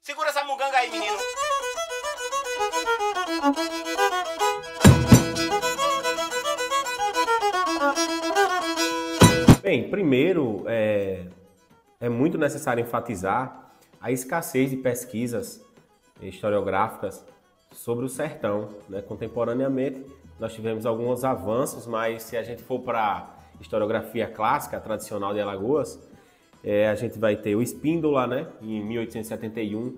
Segura essa muganga aí, menino. Bem, primeiro, é muito necessário enfatizar a escassez de pesquisas historiográficas sobre o sertão, né? Contemporaneamente, nós tivemos alguns avanços, mas se a gente for para a historiografia clássica, tradicional de Alagoas, a gente vai ter o Espíndola, né? Em 1871,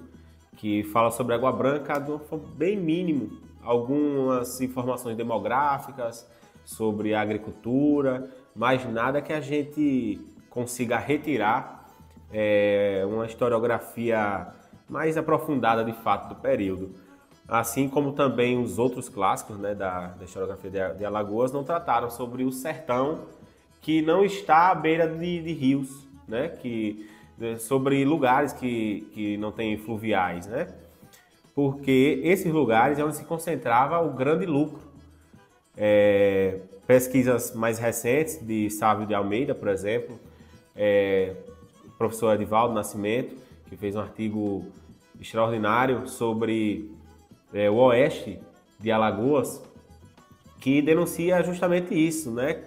que fala sobre Água Branca de um bem mínimo, algumas informações demográficas sobre a agricultura, mas nada que a gente consiga retirar uma historiografia mais aprofundada de fato do período. Assim como também os outros clássicos, né, da historiografia de Alagoas não trataram sobre o sertão que não está à beira de rios, né, sobre lugares que não têm fluviais, né, porque esses lugares é onde se concentrava o grande lucro. Pesquisas mais recentes de Sávio de Almeida, por exemplo, o professor Edivaldo Nascimento, que fez um artigo extraordinário sobre o oeste de Alagoas, que denuncia justamente isso, né?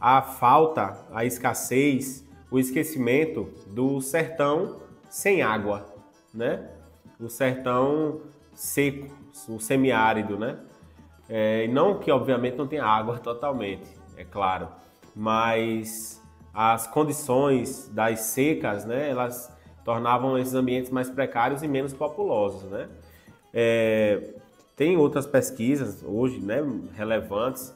A falta, a escassez, o esquecimento do sertão sem água, né? O sertão seco, o semiárido, né? Não que, obviamente, não tenha água totalmente, é claro, mas as condições das secas, né, elas tornavam esses ambientes mais precários e menos populosos, né? Tem outras pesquisas hoje, né, relevantes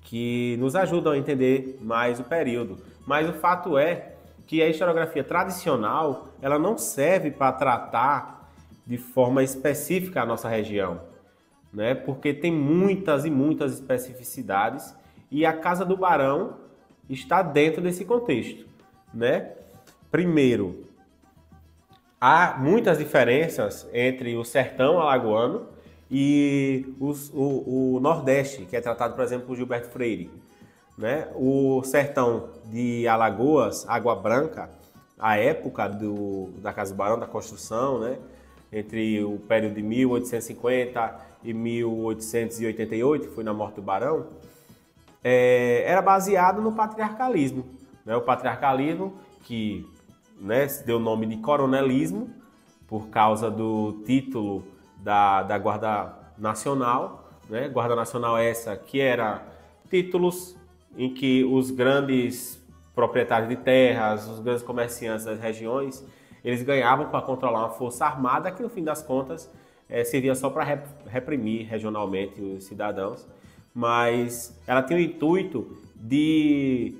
que nos ajudam a entender mais o período, mas o fato é que a historiografia tradicional ela não serve para tratar de forma específica a nossa região, né? Porque tem muitas e muitas especificidades e a Casa do Barão está dentro desse contexto, né? Primeiro, há muitas diferenças entre o sertão alagoano e o Nordeste, que é tratado, por exemplo, por Gilberto Freire, né? O sertão de Alagoas, Água Branca, a época da Casa do Barão, da construção, né? Entre o período de 1850 e 1888, que foi na morte do Barão, era baseado no patriarcalismo, né? O patriarcalismo que, né, se deu o nome de coronelismo por causa do título da Guarda Nacional, né? Guarda Nacional essa que era títulos em que os grandes proprietários de terras, os grandes comerciantes das regiões, eles ganhavam para controlar uma força armada que, no fim das contas, servia só para reprimir regionalmente os cidadãos, mas ela tinha o intuito de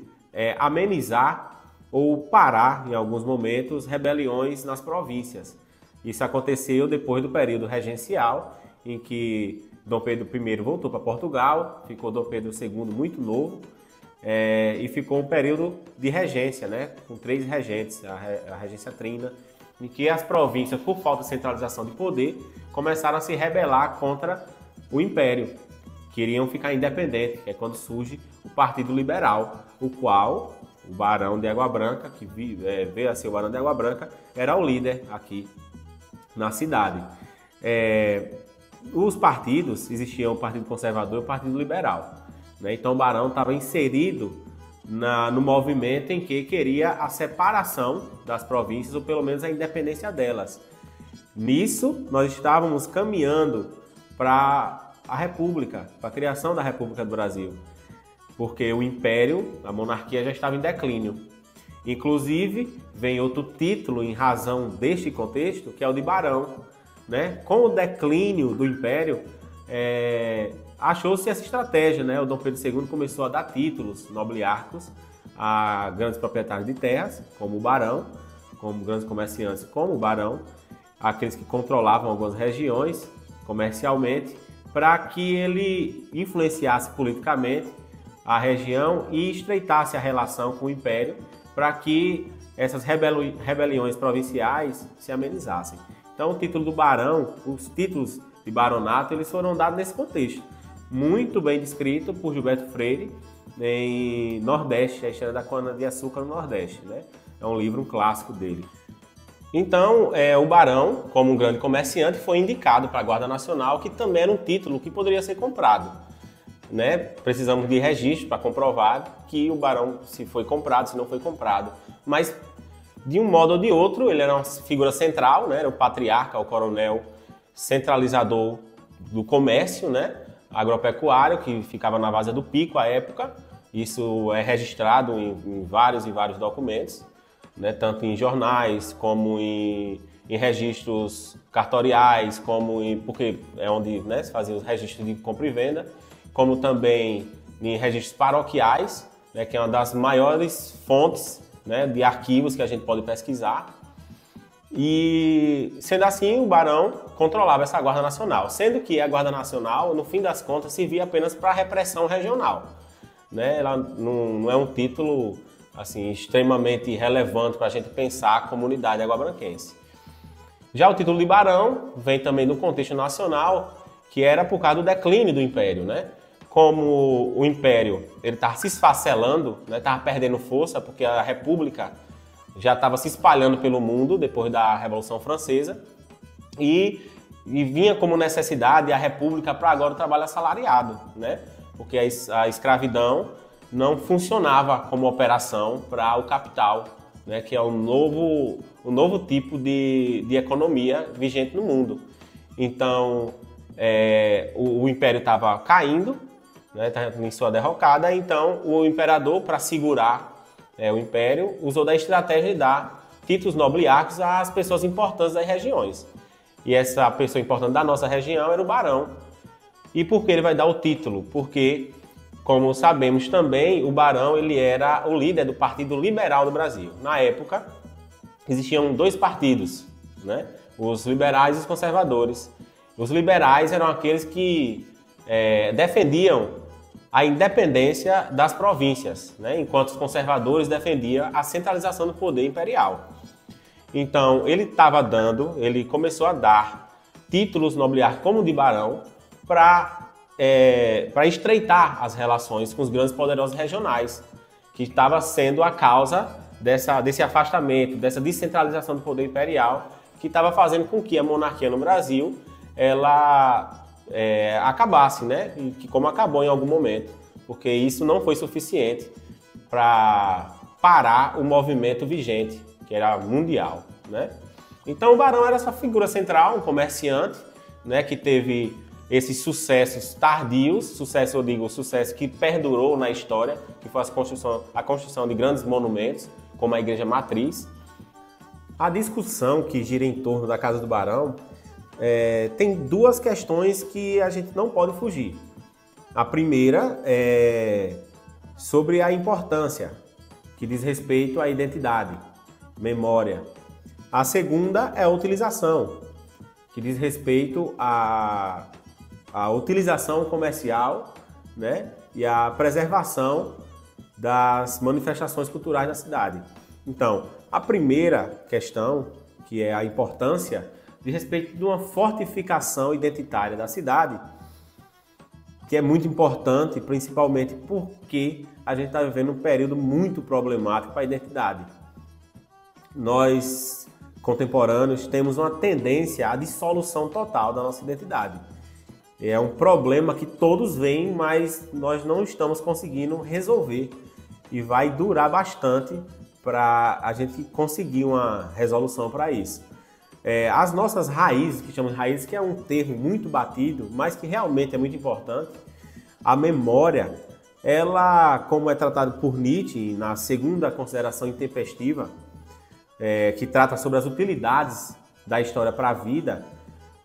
amenizar ou parar, em alguns momentos, rebeliões nas províncias. Isso aconteceu depois do período regencial, em que Dom Pedro I voltou para Portugal, ficou Dom Pedro II muito novo, e ficou um período de regência, né, com 3 regentes, a regência trina, em que as províncias, por falta de centralização de poder, começaram a se rebelar contra o Império. Queriam ficar independentes, que é quando surge o Partido Liberal, o qual o Barão de Água Branca, que veio a ser o Barão de Água Branca, era o líder aqui na cidade. Os partidos, existiam o Partido Conservador e o Partido Liberal, né? Então o Barão estava inserido no movimento em que queria a separação das províncias, ou pelo menos a independência delas. Nisso, nós estávamos caminhando para a República, para a criação da República do Brasil, porque o Império, a monarquia já estava em declínio. Inclusive, vem outro título em razão deste contexto, que é o de Barão, né? Com o declínio do Império, achou-se essa estratégia, né? O Dom Pedro II começou a dar títulos nobiliárquicos a grandes proprietários de terras, como o Barão, como grandes comerciantes, como o Barão, aqueles que controlavam algumas regiões comercialmente, para que ele influenciasse politicamente a região e estreitasse a relação com o Império, para que essas rebeliões provinciais se amenizassem. Então, o título do Barão, os títulos de baronato, eles foram dados nesse contexto. Muito bem descrito por Gilberto Freire em Nordeste, a história da cana-de-açúcar no Nordeste, né? É um livro, um clássico dele. Então, o barão, como um grande comerciante, foi indicado para a Guarda Nacional, que também era um título que poderia ser comprado, né? Precisamos de registro para comprovar que o barão, se foi comprado, se não foi comprado. Mas, de um modo ou de outro, ele era uma figura central, né? Era o patriarca, o coronel centralizador do comércio, né? Agropecuário, que ficava na Várzea do Pico à época. Isso é registrado em vários e vários documentos, né? Tanto em jornais, como em registros cartoriais, porque é onde, né, se fazia os registros de compra e venda, como também em registros paroquiais, né, que é uma das maiores fontes, né, de arquivos que a gente pode pesquisar. E, sendo assim, o barão controlava essa Guarda Nacional, sendo que a Guarda Nacional, no fim das contas, servia apenas para a repressão regional, né? Ela não é um título assim, extremamente relevante para a gente pensar a comunidade aguabranquense. Já o título de barão vem também do contexto nacional, que era por causa do declínio do Império, né? Como o Império estava se esfacelando, estava, né, perdendo força, porque a República já estava se espalhando pelo mundo depois da Revolução Francesa, e vinha como necessidade a República para agora o trabalho assalariado, né? Porque a escravidão não funcionava como operação para o capital, né? Que é um novo tipo de economia vigente no mundo. Então, o Império estava caindo, né? Estava em sua derrocada, então o imperador, para segurar o Império, usou da estratégia de dar títulos nobiliárquicos às pessoas importantes das regiões. E essa pessoa importante da nossa região era o barão. E por que ele vai dar o título? Porque, como sabemos também, o barão ele era o líder do Partido Liberal do Brasil. Na época, existiam dois partidos, né? Os liberais e os conservadores. Os liberais eram aqueles que defendiam a independência das províncias, né? Enquanto os conservadores defendiam a centralização do poder imperial. Então, ele começou a dar títulos nobiliárquicos como de barão para estreitar as relações com os grandes poderosos regionais, que estava sendo a causa desse afastamento, dessa descentralização do poder imperial, que estava fazendo com que a monarquia no Brasil ela acabasse, né? E que como acabou em algum momento, porque isso não foi suficiente para parar o movimento vigente, que era mundial, né? Então o barão era essa figura central, um comerciante, né, que teve esses sucessos tardios, sucesso que perdurou na história, que foi a construção de grandes monumentos, como a Igreja Matriz. A discussão que gira em torno da Casa do Barão tem duas questões que a gente não pode fugir. A primeira é sobre a importância, que diz respeito à identidade, memória. A segunda é a utilização, que diz respeito à utilização comercial, né, e à preservação das manifestações culturais da cidade. Então, a primeira questão, que é a importância, diz respeito de uma fortificação identitária da cidade, que é muito importante, principalmente porque a gente está vivendo um período muito problemático para a identidade. Nós, contemporâneos, temos uma tendência à dissolução total da nossa identidade. É um problema que todos veem, mas nós não estamos conseguindo resolver. E vai durar bastante para a gente conseguir uma resolução para isso. As nossas raízes, que chamamos de raízes, que é um termo muito batido, mas que realmente é muito importante, a memória, ela, como é tratado por Nietzsche na segunda consideração intempestiva, que trata sobre as utilidades da história para a vida,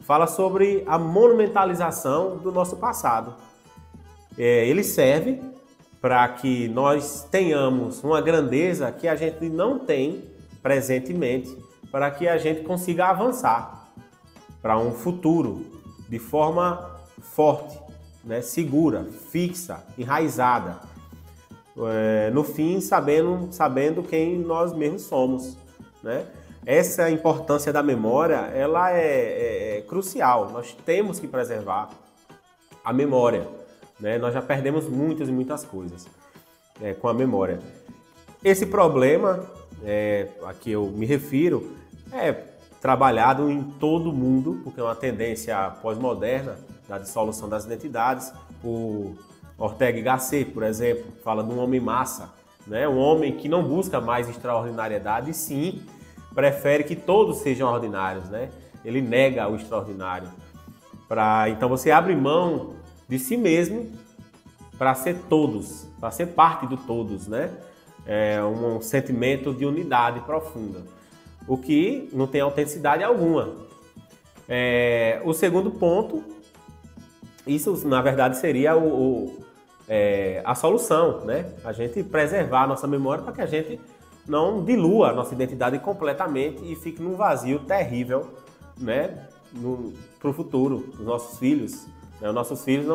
fala sobre a monumentalização do nosso passado. Ele serve para que nós tenhamos uma grandeza que a gente não tem presentemente, para que a gente consiga avançar para um futuro de forma forte, né, segura, fixa, enraizada. No fim, sabendo quem nós mesmos somos, né? Essa importância da memória, ela é crucial. Nós temos que preservar a memória, né? Nós já perdemos muitas e muitas coisas com a memória. Esse problema a que eu me refiro é trabalhado em todo o mundo, porque é uma tendência pós-moderna da dissolução das identidades. O Ortega y Gasset, por exemplo, fala de um homem massa, né? Um homem que não busca mais extraordinariedade, e sim prefere que todos sejam ordinários, né? Ele nega o extraordinário. Então você abre mão de si mesmo para ser todos, para ser parte do todos, né? É um sentimento de unidade profunda, o que não tem autenticidade alguma. O segundo ponto, isso na verdade seria a solução, né? A gente preservar a nossa memória para que a gente não dilua a nossa identidade completamente e fique num vazio terrível, né? Para o futuro, os nossos filhos. Né? Os nossos filhos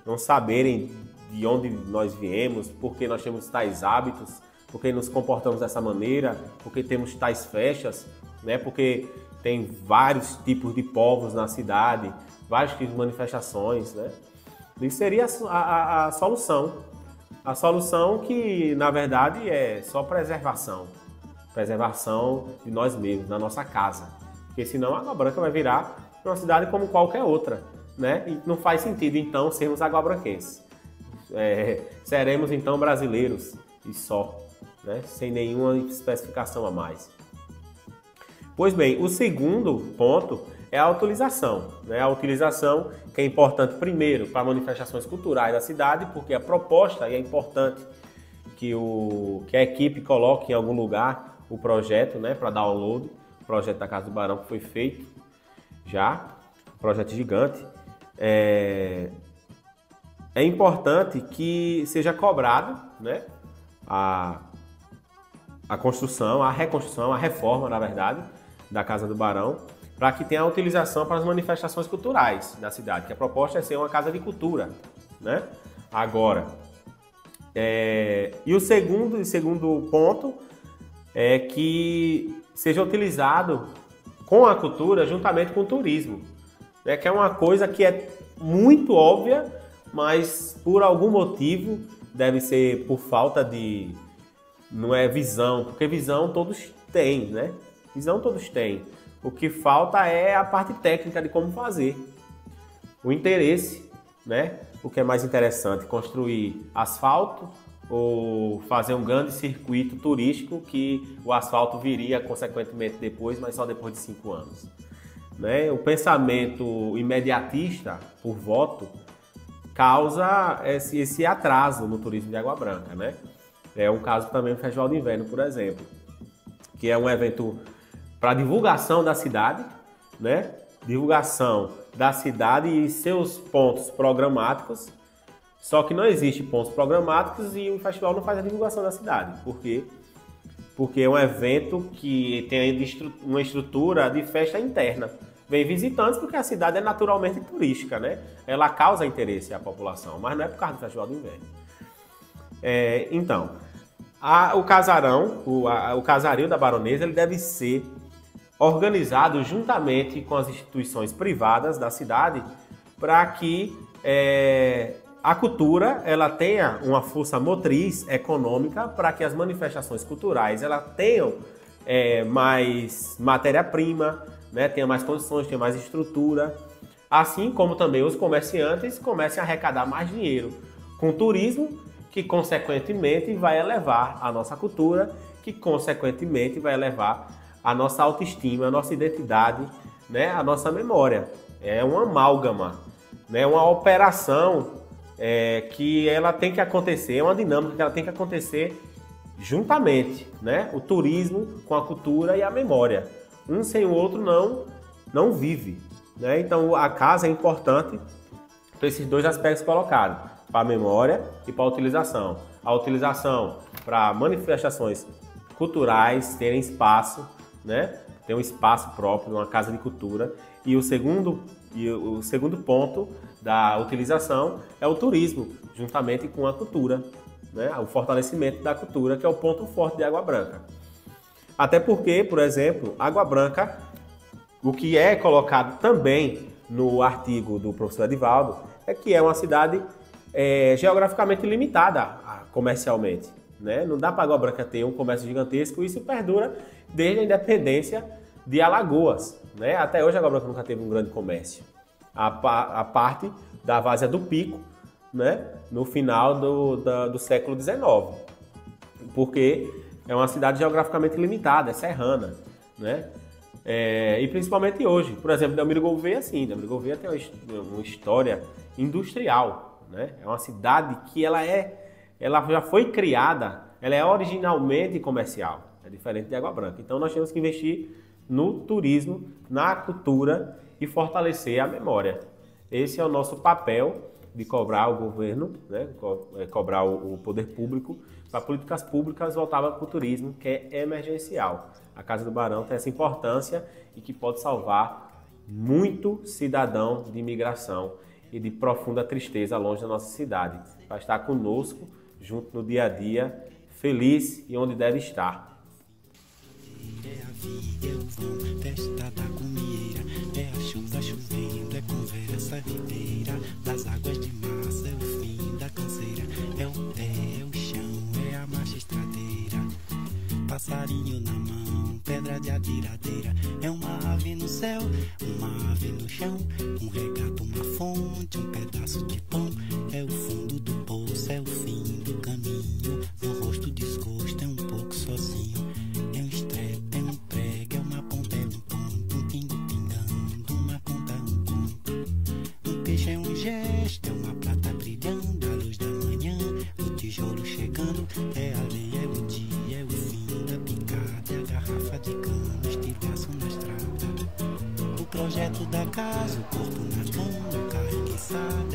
não saberem de onde nós viemos, por que nós temos tais hábitos, por que nos comportamos dessa maneira, por que temos tais festas, né? Porque tem vários tipos de povos na cidade, vários tipos de manifestações, né? Isso seria a solução. A solução que, na verdade, é só preservação. Preservação de nós mesmos, da nossa casa. Porque senão a Água Branca vai virar uma cidade como qualquer outra, né? E não faz sentido, então, sermos aguabranquenses. Seremos, então, brasileiros e só, né? Sem nenhuma especificação a mais. Pois bem, o segundo ponto é a utilização, né? A utilização que é importante primeiro para manifestações culturais da cidade, porque a proposta, e é importante que a equipe coloque em algum lugar o projeto, né, para download, o projeto da Casa do Barão que foi feito já, projeto gigante. É importante que seja cobrado, né, a construção, a reconstrução, a reforma, na verdade, da Casa do Barão, para que tenha a utilização para as manifestações culturais da cidade, que a proposta é ser uma casa de cultura, né? Agora, e o segundo ponto é que seja utilizado com a cultura juntamente com o turismo, né? Que é uma coisa que é muito óbvia, mas por algum motivo deve ser por falta de... não é visão, porque visão todos têm, né? Visão todos têm. O que falta é a parte técnica de como fazer. O interesse, né? O que é mais interessante, construir asfalto ou fazer um grande circuito turístico que o asfalto viria consequentemente depois, mas só depois de 5 anos. Né? O pensamento imediatista por voto causa esse atraso no turismo de Água Branca, né? É um caso também do Festival de Inverno, por exemplo, que é um evento para divulgação da cidade, né? Divulgação da cidade e seus pontos programáticos. Só que não existe pontos programáticos e o festival não faz a divulgação da cidade. Por quê? Porque é um evento que tem uma estrutura de festa interna. Vem visitantes porque a cidade é naturalmente turística, né? Ela causa interesse à população, mas não é por causa do Festival do Inverno. Então, o casarão, o casaril da Baronesa, ele deve ser organizado juntamente com as instituições privadas da cidade para que a cultura ela tenha uma força motriz econômica para que as manifestações culturais elas tenham mais matéria-prima, né, tenha mais condições, tenha mais estrutura, assim como também os comerciantes comecem a arrecadar mais dinheiro com o turismo, que consequentemente vai elevar a nossa cultura, que consequentemente vai elevar a nossa autoestima, a nossa identidade, né, a nossa memória. É uma amálgama, né, uma operação que ela tem que acontecer, é uma dinâmica que ela tem que acontecer juntamente, né? O turismo com a cultura e a memória. Um sem o outro não vive, né? Então a casa é importante para esses dois aspectos colocados, para a memória e para a utilização. A utilização para manifestações culturais terem espaço, né? Ter um espaço próprio, uma casa de cultura. E o segundo ponto da utilização é o turismo, juntamente com a cultura, né? O fortalecimento da cultura, que é o ponto forte de Água Branca. Até porque, por exemplo, Água Branca, o que é colocado também no artigo do professor Edivaldo, é que é uma cidade geograficamente limitada comercialmente, né? Não dá para Água Branca ter um comércio gigantesco, isso perdura desde a independência de Alagoas, né? Até hoje Água Branca nunca teve um grande comércio. A parte da Várzea do Pico, né? No final do século XIX, porque é uma cidade geograficamente limitada, é serrana, né? E principalmente hoje, por exemplo, Delmiro Gouveia é assim, Delmiro Gouveia tem uma história industrial, né? É uma cidade que ela já foi criada, ela é originalmente comercial, é diferente de Água Branca. Então nós temos que investir no turismo, na cultura e fortalecer a memória. Esse é o nosso papel de cobrar o governo, né? Cobrar o poder público para políticas públicas voltadas para o turismo, que é emergencial. A Casa do Barão tem essa importância e que pode salvar muito cidadão de imigração e de profunda tristeza longe da nossa cidade, para estar conosco, junto no dia a dia, feliz e onde deve estar. É a vida, é o vão, festa da comieira, é a chuva chovendo, é conversa viveira, das águas de massa, é o fim da canseira, é o pé, é o chão, é a marcha estradeira, passarinho na mão, pedra de atiradeira, é uma ave no céu, uma ave no chão, um regato, uma fonte, um pedaço de pão, é o fundo do poço, é o fim do caminho, no rosto desgosto, é um pouco sozinho, é um estrepe, é um prego, é uma ponta, é um ponto, um pingo pingando, uma conta, um conto, um peixe é um gesto, é uma prata brilhando, a luz da manhã, o tijolo chegando, é a lei, é o dia, é o fim da picada, é a garrafa de cana, estilhaço na estrada, o projeto da casa, o corpo na cama, o carro enguiçado,